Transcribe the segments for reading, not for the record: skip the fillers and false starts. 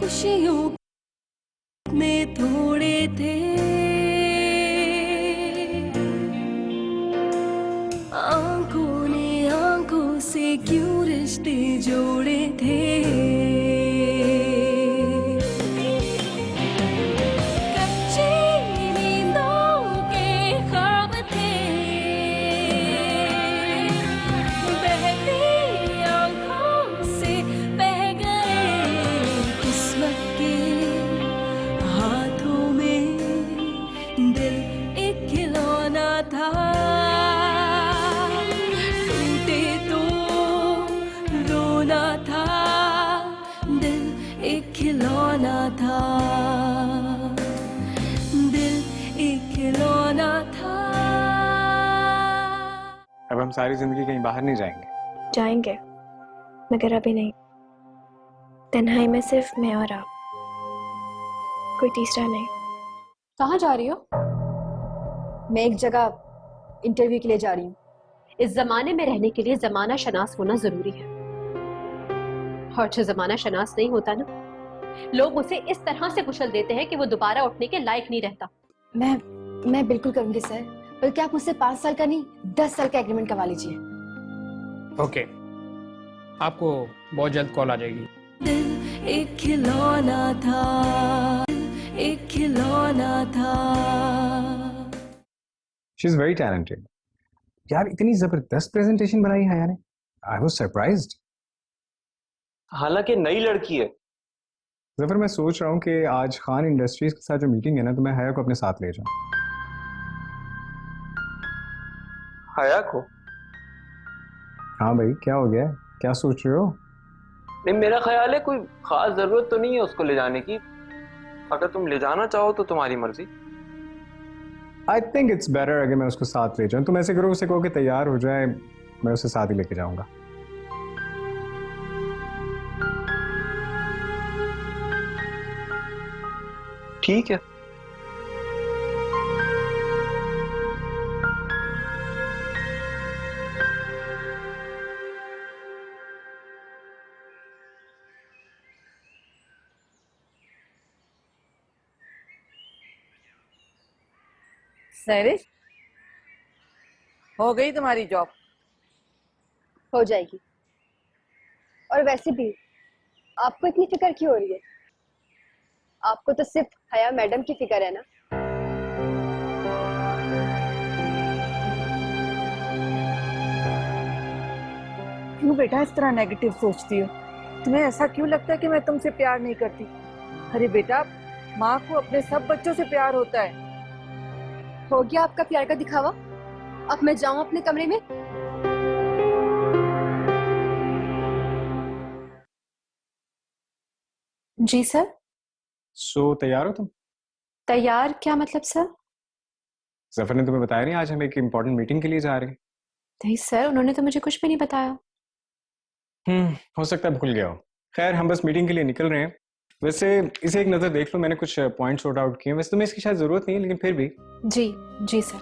खुशियों में थोड़े थे, आंखों ने आंखों से क्यों रिश्ते जोड़े थे। कच्ची नींदों के ख्वाब थे, बहती आंखों से बह गए किस्मत के हाथों में। दिल एक खिलौना था, टूटे तो रोना था। दिल एक खिलौना था, दिल एक खिलौना था। अब हम सारी जिंदगी कहीं बाहर नहीं जाएंगे। जाएंगे, मगर अभी नहीं। तन्हाई में सिर्फ मैं और आप, कोई तीसरा नहीं। कहाँ जा रही हो? मैं एक जगह इंटरव्यू के लिए जा रही हूँ। इस जमाने में रहने के लिए जमाना शनास होना जरूरी है, और जो जमाना शनास नहीं होता ना, लोग उसे इस तरह से कुचल देते हैं कि वो दोबारा उठने के लायक नहीं रहता। मैं बिल्कुल करूंगी सर, बल्कि आप मुझसे 5 साल का नहीं 10 साल का एग्रीमेंट करवा लीजिए। ओके, आपको बहुत जल्द कॉल आ जाएगी। दिल एक खिलौना था, एक खिलौना था। She is very talented. यार इतनी जबरदस्त प्रेजेंटेशन बनाई है यार, आई वाज सरप्राइज्ड। हालांकि नई लड़की है। जफर मैं सोच रहा हूँ कि आज खान इंडस्ट्रीज के साथ जो मीटिंग है ना, तो मैं हया को अपने साथ ले जाऊँ। हया को? हाँ भाई, क्या हो गया, क्या सोच रहे हो? नहीं, मेरा ख्याल है कोई खास जरूरत तो नहीं है उसको ले जाने की। अगर तुम ले जाना चाहो तो तुम्हारी मर्जी। आई थिंक इट्स बेटर अगर मैं उसको साथ ले जाऊँ। तुम ऐसे करो, उसे कहो कि तैयार हो जाए, मैं उसे साथ ही लेके जाऊंगा। ठीक है। सैरिश, हो गई तुम्हारी जॉब? हो जाएगी। और वैसे भी आपको इतनी फिक्र क्यों हो रही है? आपको तो सिर्फ हया मैडम की फिक्र है ना। क्यों बेटा इस तरह नेगेटिव सोचती हो? तुम्हें ऐसा क्यों लगता है कि मैं तुमसे प्यार नहीं करती? अरे बेटा, माँ को अपने सब बच्चों से प्यार होता है। हो गया आपका प्यार का दिखावा? अब मैं जाऊं अपने कमरे में? जी सर। सो तैयार हो तुम? तैयार क्या मतलब सर? जफर ने तुम्हें बताया नहीं आज हम एक इम्पोर्टेंट मीटिंग के लिए जा रहे हैं? नहीं सर, उन्होंने तो मुझे कुछ भी नहीं बताया। हो सकता है भूल गया हो। खैर, हम बस मीटिंग के लिए निकल रहे हैं। वैसे इसे एक नजर देख लो, मैंने कुछ पॉइंट शॉर्ट आउट किए हैं। वैसे तुम्हें इसकी शायद जरूरत नहीं है, लेकिन फिर भी। जी जी सर।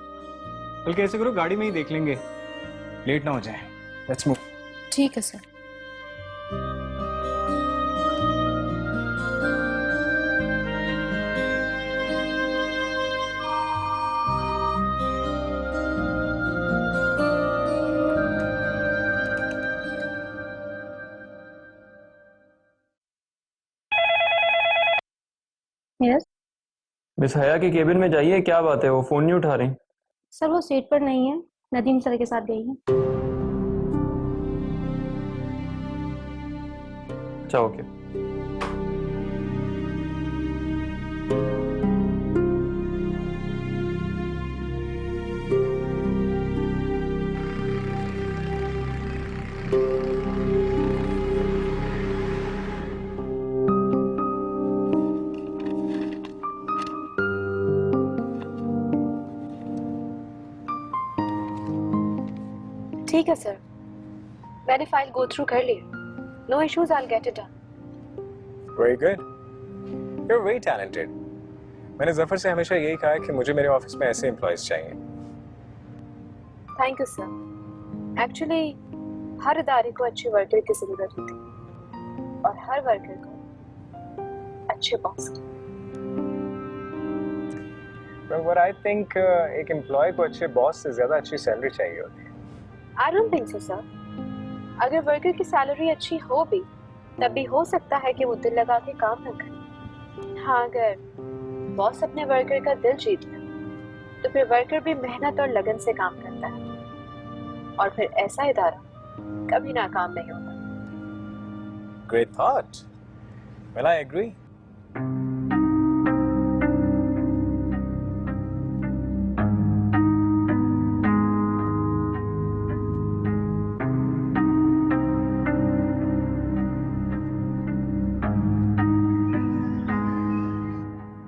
बल्कि ऐसे करो, गाड़ी में ही देख लेंगे, लेट ना हो जाए। Let's move. ठीक है सर। यस मिस हया के केबिन में जाइए। क्या बात है, वो फोन नहीं उठा रही? सर, वो सीट पर नहीं है, नदीम सर के साथ गई है। अच्छा, ओके। ठीक है सर, मैंने फाइल गो थ्रू कर ली। No issues, I will get it done. Very good, you are very talented. मैंने जफर से हमेशा यही कहा है कि मुझे मेरे ऑफिस में ऐसे एम्प्लॉयज चाहिए। Thank you sir. एक्चुअली हर इदारे को अच्छे वर्कर की जरूरत होती है, और हर वर्कर को अच्छे बॉस की। What I think एक एम्प्लॉय को अच्छे बॉस से ज्यादा अच्छी सैलरी चाहिए होती है। I don't think so, sir. अगर वर्कर की सैलरी अच्छी हो भी, तब भी हो सकता है कि वो दिल लगा के काम न करे। हाँ, अगर बॉस अपने वर्कर का दिल जीत ले, तो फिर वर्कर भी मेहनत और लगन से काम करता है, और फिर ऐसा इदारा कभी नाकाम नहीं होता। Great thought. Well, I agree.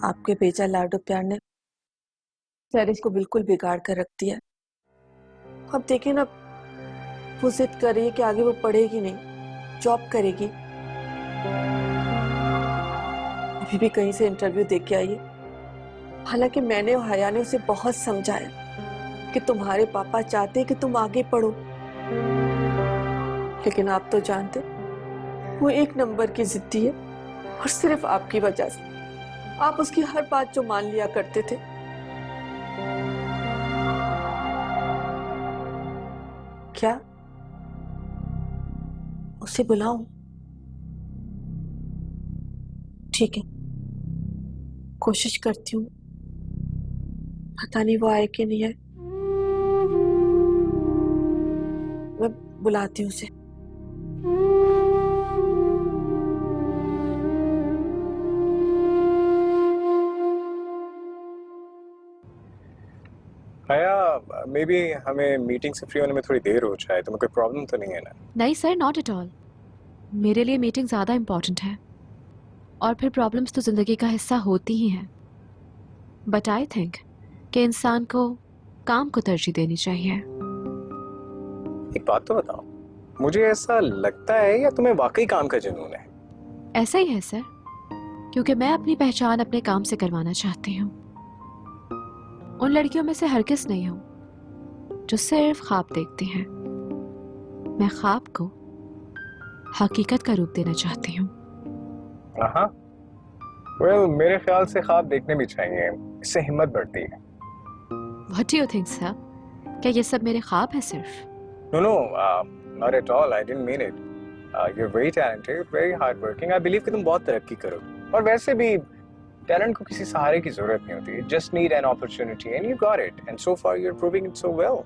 आपके बेजा लाडो प्यार ने सैरिश को बिल्कुल बिगाड़ कर रख दिया। अब देखिए ना, वो जिद कर रही है कि आगे वो पढ़ेगी नहीं, जॉब करेगी। अभी भी कहीं से इंटरव्यू दे के आई है। हालांकि मैंने और हया ने उसे बहुत समझाया कि तुम्हारे पापा चाहते हैं कि तुम आगे पढ़ो, लेकिन आप तो जानते वो एक नंबर की जिद्दी है, और सिर्फ आपकी वजह से आप उसकी हर बात जो मान लिया करते थे। क्या उसे बुलाऊं? ठीक है, कोशिश करती हूँ। पता नहीं वो आए कि नहीं आए। मैं बुलाती हूँ उसे। हया, मे बी हमें मीटिंग से फ्री होने में थोड़ी देर हो जाए, तुम्हें कोई प्रॉब्लम तो नहीं है ना? नहीं सर, नॉट एट ऑल। मेरे लिए मीटिंग ज़्यादा इम्पॉर्टेंट है, और फिर प्रॉब्लम्स तो ज़िंदगी का हिस्सा होती ही हैं। बट आई थिंक कि इंसान को काम को तरजीह देनी चाहिए। एक बात तो बताओ, मुझे ऐसा लगता है या तुम्हें वाकई काम का जुनून है? ऐसा ही है सर, क्योंकि मैं अपनी पहचान अपने काम से करवाना चाहती हूँ। उन लड़कियों में से हरगिज़ नहीं हूँ जो सिर्फ ख्वाब देखती हैं। मैं ख्वाब को हकीकत का रूप देना चाहती हूँ। हाँ, well, मेरे ख्याल से ख्वाब देखने भी चाहिए, इससे हिम्मत बढ़ती है। What do you think, sir? क्या ये सब मेरे ख्वाब हैं सिर्फ? No, not at all. I didn't mean it. You're very talented, very hardworking. I believe कि तुम बहुत तरक्की करोगे। और वैसे भी टैलेंट को किसी सहारे की जरूरत नहीं होती। Just need an opportunity, and you got it. And so far, you're proving it so well.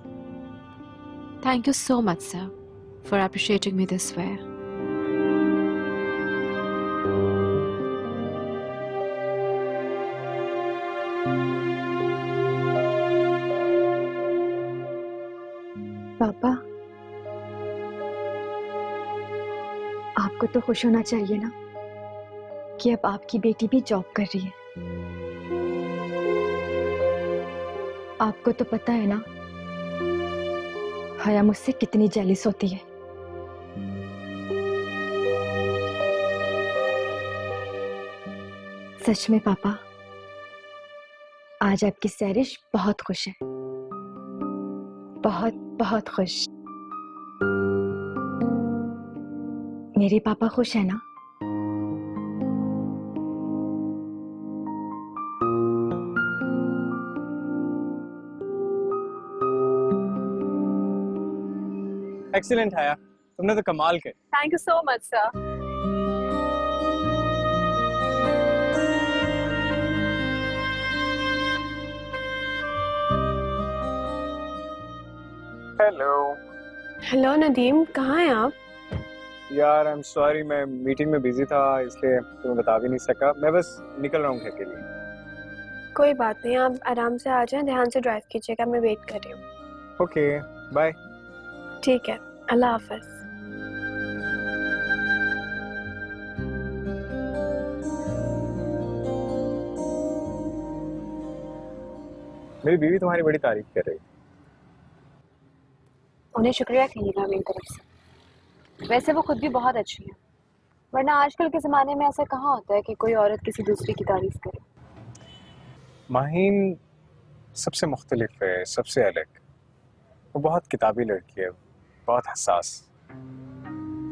Thank you so much, sir, for appreciating me this way. पापा, आपको तो खुश होना चाहिए ना कि अब आपकी बेटी भी जॉब कर रही है। आपको तो पता है ना हया मुझसे कितनी जेलिस होती है। सच में पापा, आज आपकी सैरिश बहुत खुश है, बहुत बहुत खुश। मेरे पापा खुश है ना? Excellent, हया, तुमने तो कमाल किया। Thank you so much sir. Hello hello Nadeem, कहाँ हैं आप? यार, आई एम सॉरी, मैं मीटिंग में बिजी था, इसलिए तुम्हें बता भी नहीं सका। मैं बस निकल रहा हूँ घर के लिए। कोई बात नहीं, आप आराम से आ जाएं, ध्यान से ड्राइव कीजिएगा, मैं वेट कर रही हूँ। Okay, bye. ठीक है, अल्लाह हाफिज। मेरी बीवी तुम्हारी बड़ी तारीफ कर रही है। उन्हें शुक्रिया कहिएगा मेरी तरफ से। वैसे वो खुद भी बहुत अच्छी है, वरना आजकल के ज़माने में ऐसा कहाँ होता है कि कोई औरत किसी दूसरी की तारीफ करे। माहीन सबसे मुख्तलिफ है, सबसे अलग। वो बहुत किताबी लड़की है, बहुत हसास।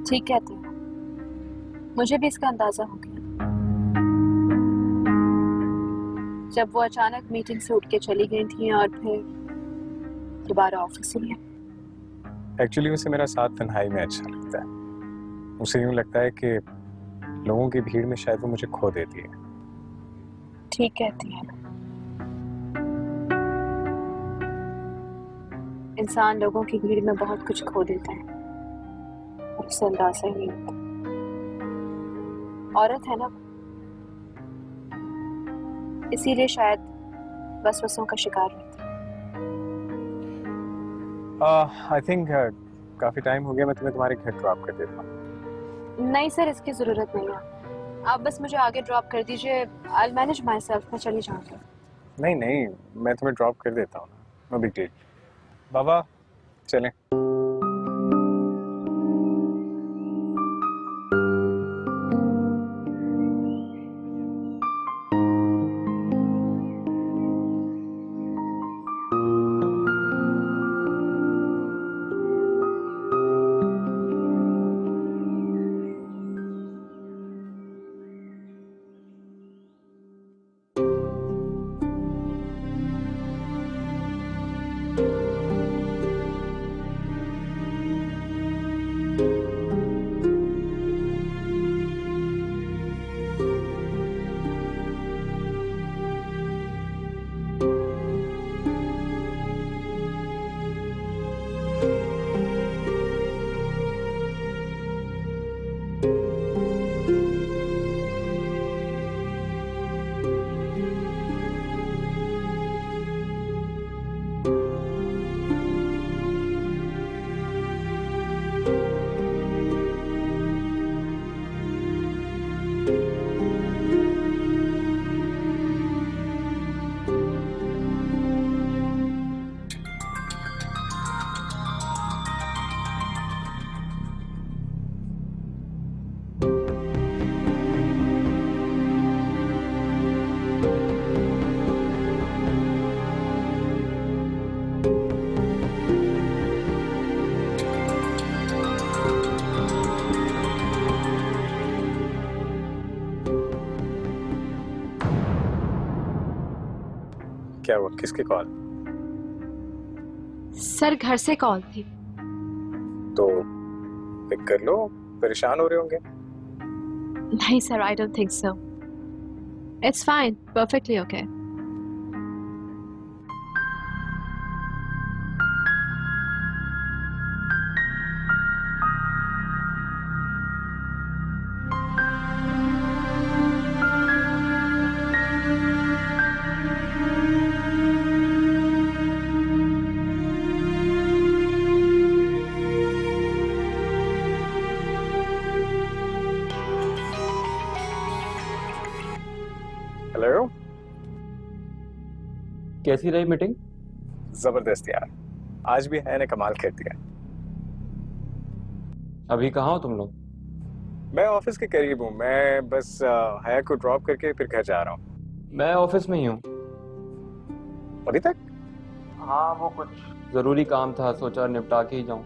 ठीक कहते हैं, मुझे भी इसका अंदाजा हो गया। जब वो अचानक मीटिंग से उठ के चली गई थी और फिर दोबारा ऑफिस ही है। एक्चुअली उसे मेरा साथ तन्हाई में अच्छा लगता है। उसे यूं लगता है कि लोगों की भीड़ में शायद वो मुझे खो देती है। ठीक कहती है। इंसान लोगों की भीड़ में बहुत कुछ खो देता है और उसे अंदाजा ही नहीं होता। औरत है ना, इसीलिए शायद वसवसों का शिकार होती है। आई थिंक काफी टाइम हो गया, मैं तुम्हें तुम्हारे घर ड्रॉप कर देता हूँ। नहीं सर, इसकी जरूरत नहीं है। आप बस मुझे आगे ड्रॉप कर दीजिए। आई मैनेज माई सेल्फ, मैं चली जाऊंगी। नहीं नहीं, मैं तुम्हें ड्रॉप कर देता हूँ, नो बिग डील। बाबा चलें। क्या हुआ, किसकी कॉल? सर घर से कॉल थी। तो पिक कर लो, परेशान हो रहे होंगे। नहीं sir, I don't think so. It's fine, perfectly okay. Hello, कैसी रही मीटिंग? जबरदस्त यार, आज भी है ने कमाल कर दिया। अभी कहाँ हो तुम लोग? मैं ऑफिस के करीब हूँ, मैं बस हया को ड्रॉप करके फिर घर जा रहा हूँ। मैं ऑफिस में ही हूँ। अभी तक? हाँ, वो कुछ जरूरी काम था, सोचा निपटा के ही जाऊँ।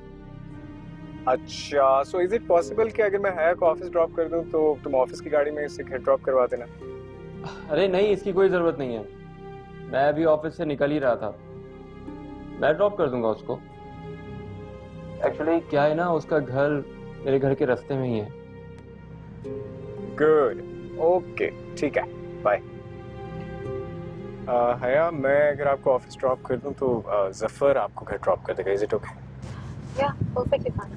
अच्छा, सो इज इट पॉसिबल कि अगर मैं हया को ऑफिस ड्रॉप कर दूँ तो तुम ऑफिस की गाड़ी में इसे घर ड्रॉप करवा देना? अरे नहीं, इसकी कोई जरूरत नहीं है। मैं अभी ऑफिस से निकल ही रहा था, मैं ड्रॉप कर दूंगा उसको। एक्चुअली क्या है ना, उसका घर मेरे घर के रास्ते में ही है। गुड, ओके, ठीक है, बाय। हया, मैं अगर आपको ऑफिस ड्रॉप कर दूं तो जफर आपको घर ड्रॉप कर देगा, इज इट ओके? या परफेक्टली फाइन।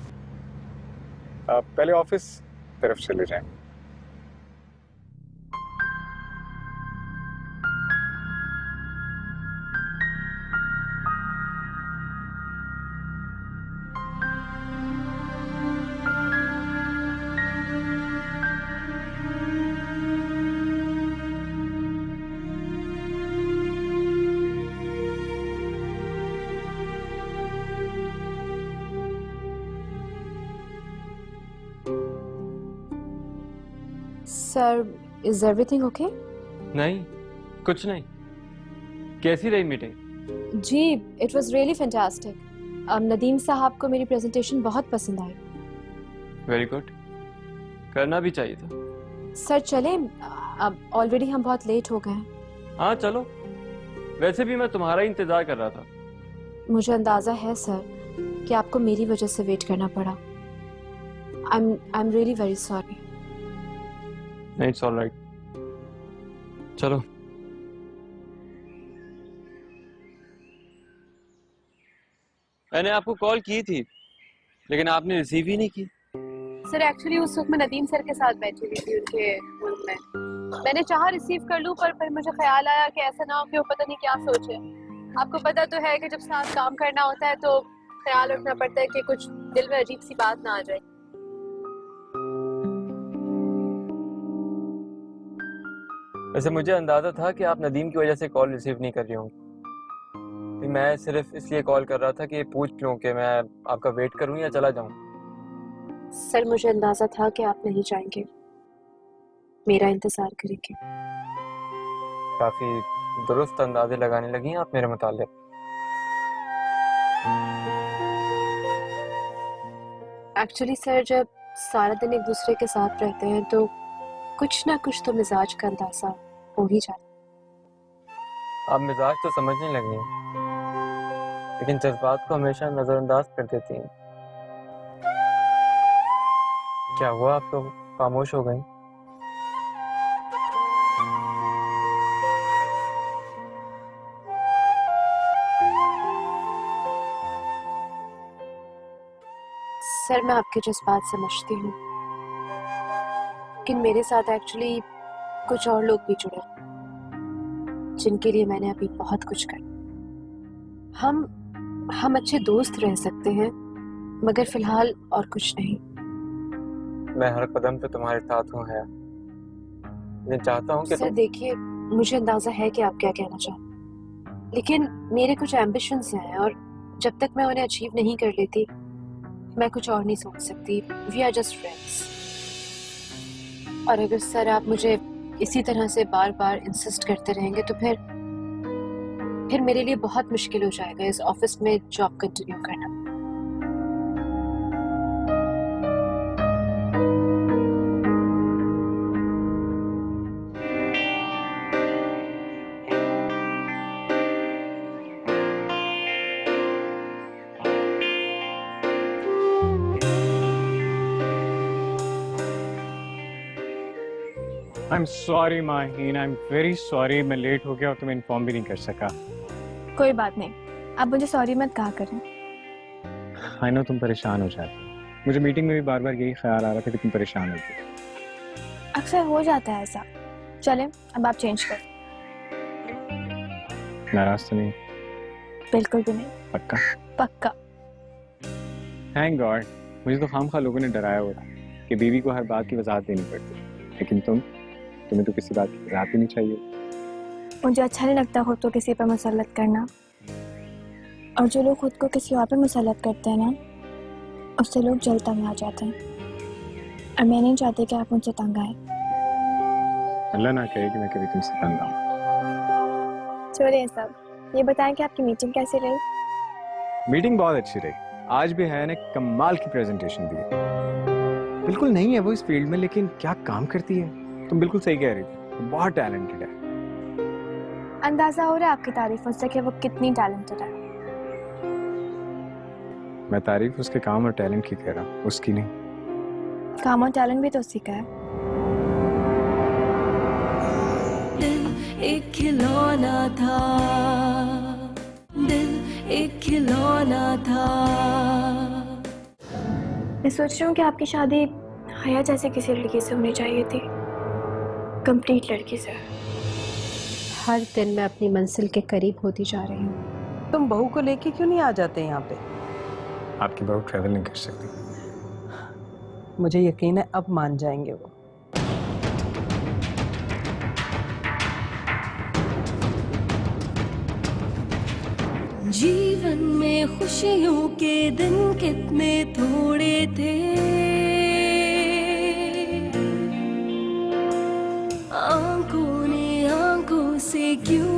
पहले ऑफिस तरफ चले जाएं। Sir, is everything okay? नहीं, कुछ नहीं। कैसी रही मीटिंग? जी, it was really fantastic. Nadeem साहब को मेरी प्रेजेंटेशन बहुत पसंद आई। वेरी गुड, करना भी चाहिए था। सर चलें, अब ऑलरेडी हम बहुत लेट हो गए हैं। हाँ चलो, वैसे भी मैं तुम्हारा ही इंतजार कर रहा था। मुझे अंदाजा है सर कि आपको मेरी वजह से वेट करना पड़ा। I am really very sorry. नहीं, इट्स ऑल राइट। चलो। मैंने आपको कॉल की थी लेकिन आपने रिसीव ही नहीं की। सर एक्चुअली उस वक्त मैं नदीम सर के साथ बैठी हुई थी उनके रूम में। मैंने चाहा रिसीव कर लूं, पर फिर मुझे ख्याल आया कि ऐसा ना हो कि वो पता नहीं क्या सोचे। आपको पता तो है कि जब साथ काम करना होता है तो ख्याल रखना पड़ता है कि कुछ दिल में अजीब सी बात ना आ जाए। वैसे मुझे अंदाजा था कि आप नदीम की वजह से कॉल रिसीव नहीं कर रही होंगी। मैं सिर्फ इसलिए कॉल कर रहा था कि पूछ लूं कि मैं आपका वेट करूं या चला जाऊं। सर मुझे अंदाजा था कि आप नहीं जाएंगे, मेरा इंतजार करेंगे। काफी दुरुस्त अंदाजे लगाने लगी हैं आप मेरे मुताल्लिक। एक्चुअली सर जब सारा दिन एक दूसरे के साथ रहते हैं तो कुछ ना कुछ तो मिजाज का अंदाजा हो ही जाता। आप मिजाज तो समझने लगी हैं लेकिन जज्बात को हमेशा नजरअंदाज कर देती हैं। क्या हुआ, आप तो खामोश हो गई? सर मैं आपके जज्बात समझती हूँ, लेकिन मेरे साथ एक्चुअली कुछ और लोग भी जुड़े जिनके लिए मैंने अभी बहुत कुछ कर। हम अच्छे दोस्त रह सकते हैं मगर फिलहाल और कुछ नहीं। मैं हर कदम पे तुम्हारे साथ हूँ है। मैं चाहता हूँ कि सर देखिए, मुझे अंदाजा है कि आप क्या कहना चाहते, लेकिन मेरे कुछ एम्बिशंस हैं और जब तक मैं उन्हें अचीव नहीं कर लेती मैं कुछ और नहीं सोच सकती। We are just friends. और अगर सर आप मुझे इसी तरह से बार बार इंसिस्ट करते रहेंगे तो फिर मेरे लिए बहुत मुश्किल हो जाएगा इस ऑफिस में जॉब कंटिन्यू करना। I'm sorry Maheen, I'm very sorry, मैं लेट हो गया और तुम्हें इन्फॉर्म भी नहीं कर सका। कोई बात नहीं, आप मुझे सॉरी मत कहा करें। I know तुम परेशान हो जाती। मुझे मीटिंग में भी बार बार यही ख्याल आ रहा था कि तुम परेशान होगी। अक्सर हो जाता है ऐसा। चलें अब आप चेंज कर। नाराज तो नहीं? बिल्कुल भी नहीं। पक्का? पक्का। थैंक गॉड, मुझे तो खामखा लोगों ने डराया हुआ था कि बीवी को हर बात की वजाहत देनी पड़ती, लेकिन तुम्हें तो किसी बात की वजाहत ही नहीं चाहिए। मुझे अच्छा नहीं लगता खुद को किसी पर मुसल्लत करना, और जो लोग खुद को किसी और पर मुसल्लत करते हैं ना, उससे लोग जल्द तंग आ जाते हैं, और मैं नहीं चाहती कि आप मुझसे तंग आए। अल्लाह ना करे कि मैं कभी तुमसे तंग आऊं। छोड़िए सब, ये बताएं कि आपकी मीटिंग कैसी रही? मीटिंग बहुत अच्छी रही। आज भी है ने कमाल की प्रेजेंटेशन दी। बिल्कुल नहीं है वो इस फील्ड में, लेकिन क्या काम करती है। तुम बिल्कुल सही कह रही थी, बहुत टैलेंटेड है। अंदाजा हो रहा है आपकी तारीफ उससे कि वो कितनी टैलेंटेड है। मैं तारीफ उसके काम और टैलेंट की कर रहा हूँ, उसकी नहीं। काम और टैलेंट भी तो उसी का है। दिल एक खिलौना था, दिल एक खिलौना था। मैं सोच रही हूँ कि आपकी शादी हया जैसे किसी लड़की से होनी चाहिए थी, कंप्लीट लड़की से। हर दिन मैं अपनी मंजिल के करीब होती जा रही हूँ। तुम बहू को लेके क्यों नहीं आ जाते यहाँ पे? आपकी बहू ट्रैवल नहीं कर सकती। मुझे यकीन है अब मान जाएंगे वो। जीवन में खुशियों के दिन कितने थोड़े थे, आंखों ने आंखों से क्यों